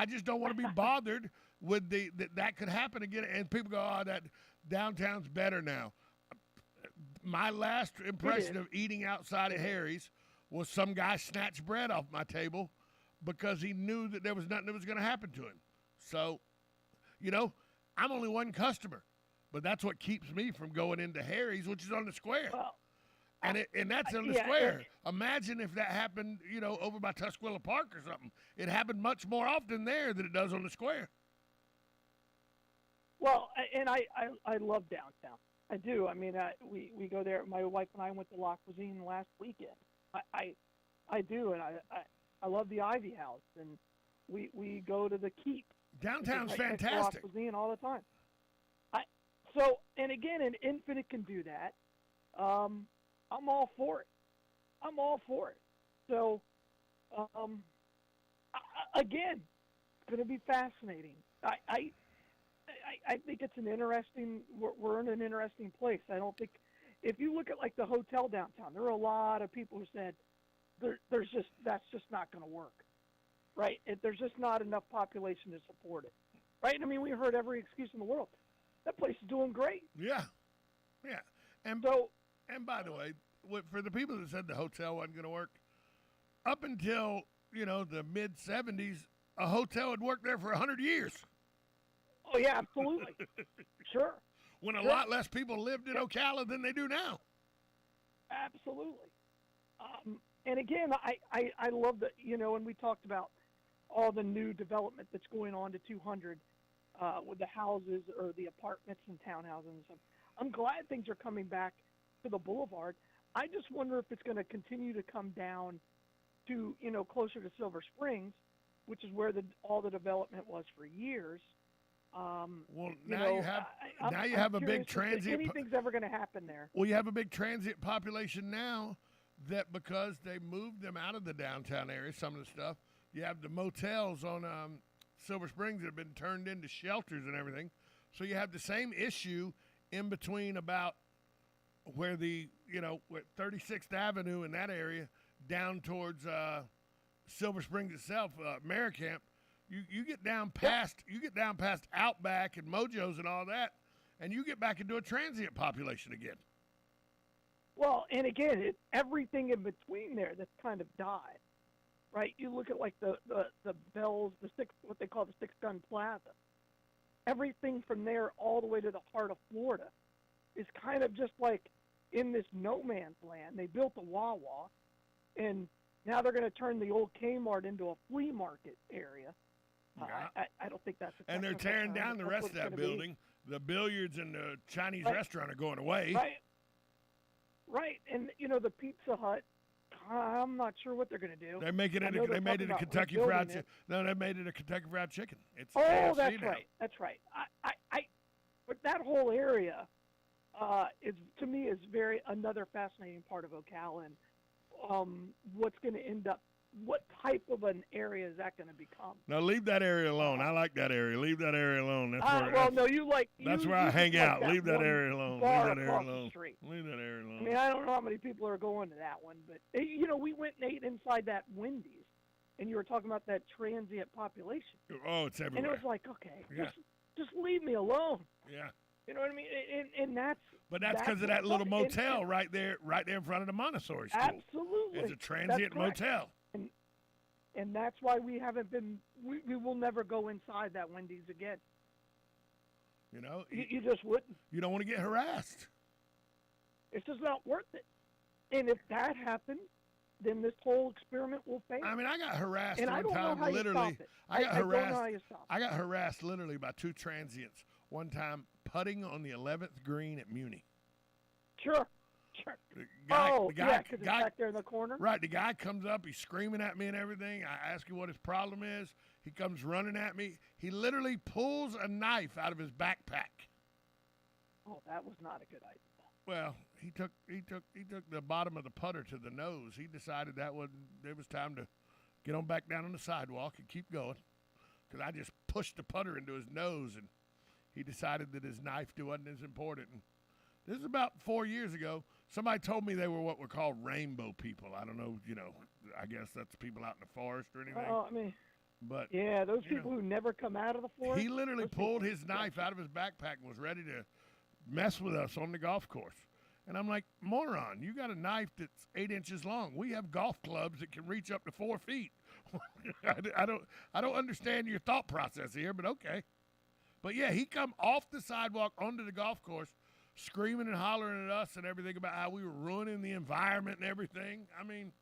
just don't want to be bothered with that could happen again. And people go, "Oh, that downtown's better now." My last impression of eating outside at Harry's was some guy snatched bread off my table because he knew that there was nothing that was going to happen to him. So, I'm only one customer, but that's what keeps me from going into Harry's, which is on the square. Well, and that's on the square. Imagine if that happened, over by Tusquilla Park or something. It happened much more often there than it does on the square. Well, and I love downtown. I do. I mean, we go there. My wife and I went to La Cuisine last weekend. I do, and I love the Ivy House, and we go to the Keep. Downtown's right next to fantastic. La Cuisine all the time. So, and again, an Infinite can do that. I'm all for it. I'm all for it. So, again, it's going to be fascinating. I think it's an interesting. We're in an interesting place. I don't think, if you look at like the hotel downtown, there are a lot of people who said that's just not going to work, right? There's just not enough population to support it, right? I mean, we heard every excuse in the world. That place is doing great. Yeah. And by the way, for the people that said the hotel wasn't going to work, up until the mid '70s, a hotel had worked there for 100 years. Oh yeah, absolutely. Sure. When a lot less people lived in Ocala than they do now. Absolutely. And again, I love that, and we talked about all the new development that's going on to 200 with the houses or the apartments and townhouses and stuff. I'm glad things are coming back to the boulevard. I just wonder if it's going to continue to come down to, closer to Silver Springs, which is where all the development was for years. Well, now you have a big transient. Anything's ever going to happen there? Well, you have a big transient population now that because they moved them out of the downtown area, some of the stuff, you have the motels on Silver Springs that have been turned into shelters and everything. So you have the same issue in between about where the, with 36th Avenue in that area down towards Silver Springs itself, Maricamp. You get down past Outback and Mojo's and all that, and you get back into a transient population again. Well, and again, everything in between there that's kind of died, right? You look at like the Bells, what they call the Six Gun Plaza. Everything from there all the way to the heart of Florida is kind of just like in this no man's land. They built a Wawa, and now they're going to turn the old Kmart into a flea market area. I don't think that's. And they're tearing down the rest of that building. The billiards and the Chinese restaurant are going away. Right. And the Pizza Hut, I'm not sure what they're going to do. They made it a Kentucky Fried Chicken. No, they made it a Kentucky Fried Chicken. It's that's KFC now. right. That's right. But that whole area is, to me, is another fascinating part of Ocala, and what's going to end up. What type of an area is that going to become? Now leave that area alone. I like that area. Leave that area alone. That's where. That's where I hang out. Leave that area alone. Leave that area alone. Leave that area alone. I mean, I don't know how many people are going to that one, but we went and ate inside that Wendy's, and you were talking about that transient population. Oh, it's everywhere. And it was like, okay, just leave me alone. Yeah. You know what I mean? And that's. But that's because of that little motel right there in front of the Montessori school. Absolutely. It's a transient motel. And that's why we haven't been. We will never go inside that Wendy's again. You just wouldn't. You don't want to get harassed. It's just not worth it. And if that happened, then this whole experiment will fail. I mean, I got harassed and one I don't time. Know how literally, you stop it. I got harassed. Don't know how you stop it. I got harassed literally by two transients one time putting on the 11th green at Muni. Sure. The guy, Oh, the guy, yeah, because it's back there in the corner. Right, the guy comes up, he's screaming at me and everything. I ask him what his problem is. He comes running at me. He literally pulls a knife out of his backpack. Oh, that was not a good idea. Well, he took the bottom of the putter to the nose. He decided it was time to get on back down on the sidewalk and keep going. Because I just pushed the putter into his nose, and he decided that his knife wasn't as important. And this is about 4 years ago. Somebody told me they were what were called rainbow people. I don't know, I guess that's people out in the forest or anything. Well, I mean, but yeah, those people who never come out of the forest. He literally pulled his knife out of his backpack and was ready to mess with us on the golf course. And I'm like, moron, you got a knife that's 8 inches long. We have golf clubs that can reach up to 4 feet. I don't understand your thought process here, but okay. But yeah, he come off the sidewalk onto the golf course, screaming and hollering at us and everything about how we were ruining the environment and everything. I mean,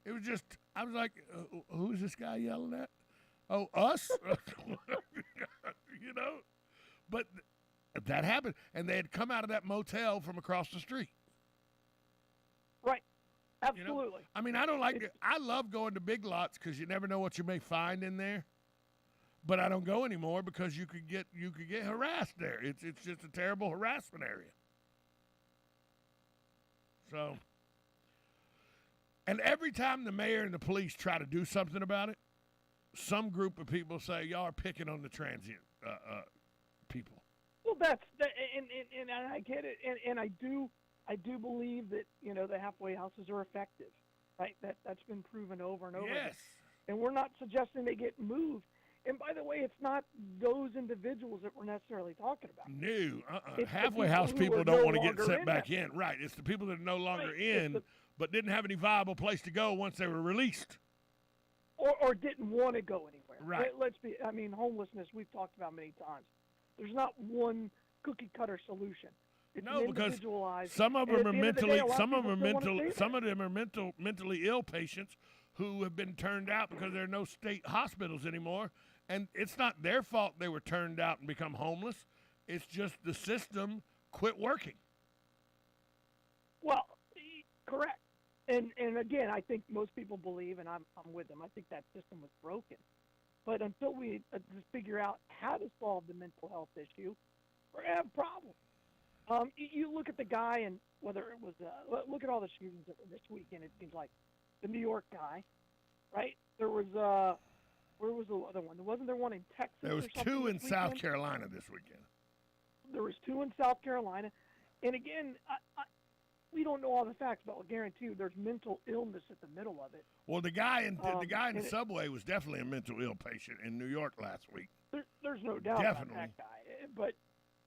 it was just, I was like, who's this guy yelling at? Oh, us? But that happened. And they had come out of that motel from across the street. Right. Absolutely. I mean, I love going to Big Lots because you never know what you may find in there. But I don't go anymore because you could get harassed there. It's just a terrible harassment area. So, and every time the mayor and the police try to do something about it, some group of people say y'all are picking on the transient people. Well, and I get it, and I do believe that the halfway houses are effective, right? That's been proven over and over. Yes. And we're not suggesting they get moved. And by the way, it's not those individuals that we're necessarily talking about. No, It's halfway the house people who are don't no want to get longer sent in back them. in. Right. It's the people that are no longer Right. in, but didn't have any viable place to go once they were released. Or didn't want to go anywhere. Right. Let's be. I mean, homelessness we've talked about many times. There's not one cookie cutter solution. It's No, because individualized. some of and them at are the end of the day, mentally, a lot of some of people them are still wanna mental, stay some there. of them are mentally ill patients who have been turned out because there are no state hospitals anymore, and it's not their fault they were turned out and become homeless. It's just the system quit working. Well, correct. And again, I think most people believe, and I'm with them. I think that system was broken. But until we just figure out how to solve the mental health issue, we're gonna have a problem. You look at the guy, and whether it was look at all the shootings this weekend. It seems like the New York guy, right? There was where was the other one? Wasn't there one in Texas? There was or something two in this South weekend? Carolina this weekend. There was 2 in South Carolina, and again, we don't know all the facts, but I'll guarantee you there's mental illness at the middle of it. Well, the guy in the and subway was definitely a mental ill patient in New York last week. There's no doubt Definitely. about that guy. But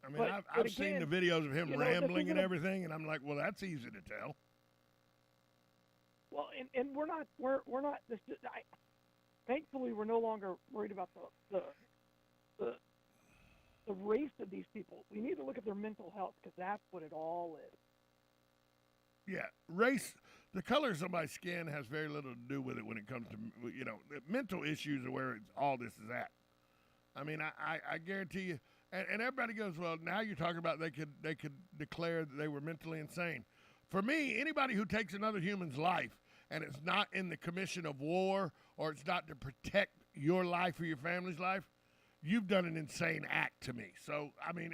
I mean, but I've seen the again, videos of him you know, this rambling and isn't a- everything, and I'm like, well, that's easy to tell. Well, and we're not. This, thankfully, we're no longer worried about the race of these people. We need to look at their mental health because that's what it all is. Yeah, race, the color of somebody's skin has very little to do with it when it comes to, mental issues are where all this is at. I mean, I guarantee you, and everybody goes, well, now you're talking about they could declare that they were mentally insane. For me, anybody who takes another human's life and it's not in the commission of war or it's not to protect your life or your family's life, you've done an insane act to me. So, I mean,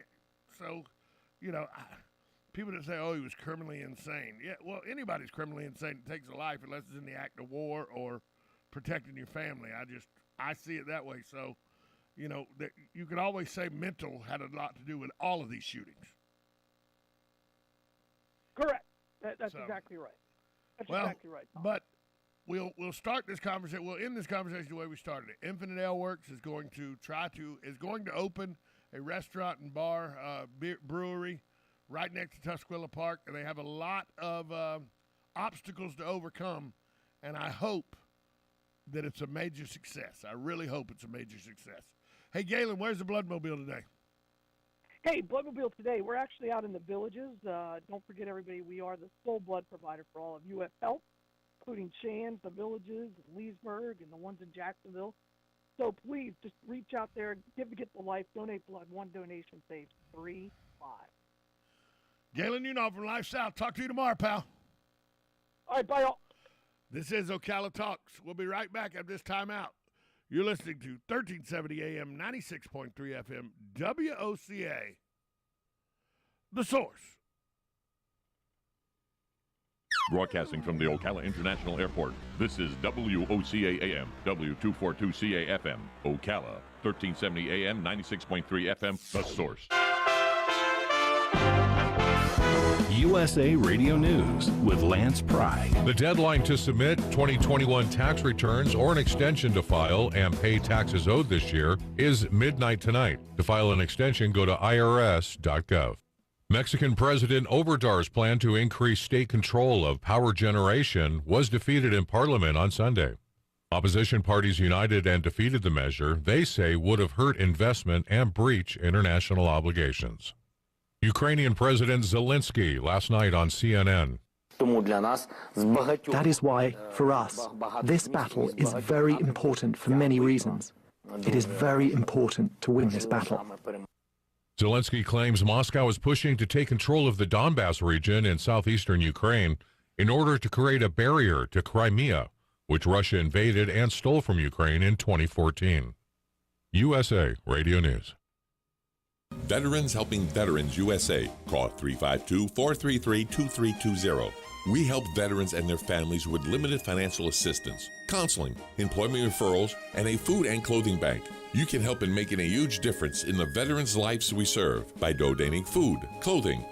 people that say, oh, he was criminally insane. Yeah, well, anybody's criminally insane that takes a life unless it's in the act of war or protecting your family. I see it that way. So, that you could always say mental had a lot to do with all of these shootings. Correct. That's exactly right. That's exactly right. Tom. But we'll start this conversation. We'll end this conversation the way we started it. Infinite Ale Works is going to open a restaurant and bar, brewery right next to Tusquilla Park, and they have a lot of obstacles to overcome, and I hope that it's a major success. I really hope it's a major success. Hey, Galen, where's the Bloodmobile today? Hey, Bloodmobile today, we're actually out in the villages. Don't forget, everybody, we are the sole blood provider for all of U.S. Health, including Shands, the villages, Leesburg, and the ones in Jacksonville. So please just reach out there, give to Get the Life, donate blood. One donation saves 3 lives. Galen Unov from Lifestyle. Talk to you tomorrow, pal. All right, bye all. This is Ocala Talks. We'll be right back at this time out. You're listening to 1370 AM, 96.3 FM, WOCA, The Source. Broadcasting from the Ocala International Airport, this is WOCA AM, W242CA FM, Ocala, 1370 AM, 96.3 FM, The Source. USA Radio News with Lance Pry. The deadline to submit 2021 tax returns or an extension to file and pay taxes owed this year is midnight tonight. To file an extension, go to irs.gov. Mexican President Obrador's plan to increase state control of power generation was defeated in Parliament on Sunday. Opposition parties united and defeated the measure they say would have hurt investment and breach international obligations. Ukrainian President Zelensky last night on CNN. That is why, for us, this battle is very important for many reasons. It is very important to win this battle. Zelensky claims Moscow is pushing to take control of the Donbas region in southeastern Ukraine in order to create a barrier to Crimea, which Russia invaded and stole from Ukraine in 2014. USA Radio News. Veterans Helping Veterans USA. Call 352-433-2320. We help veterans and their families with limited financial assistance, counseling, employment referrals, and a food and clothing bank. You can help in making a huge difference in the veterans' lives we serve by donating food, clothing,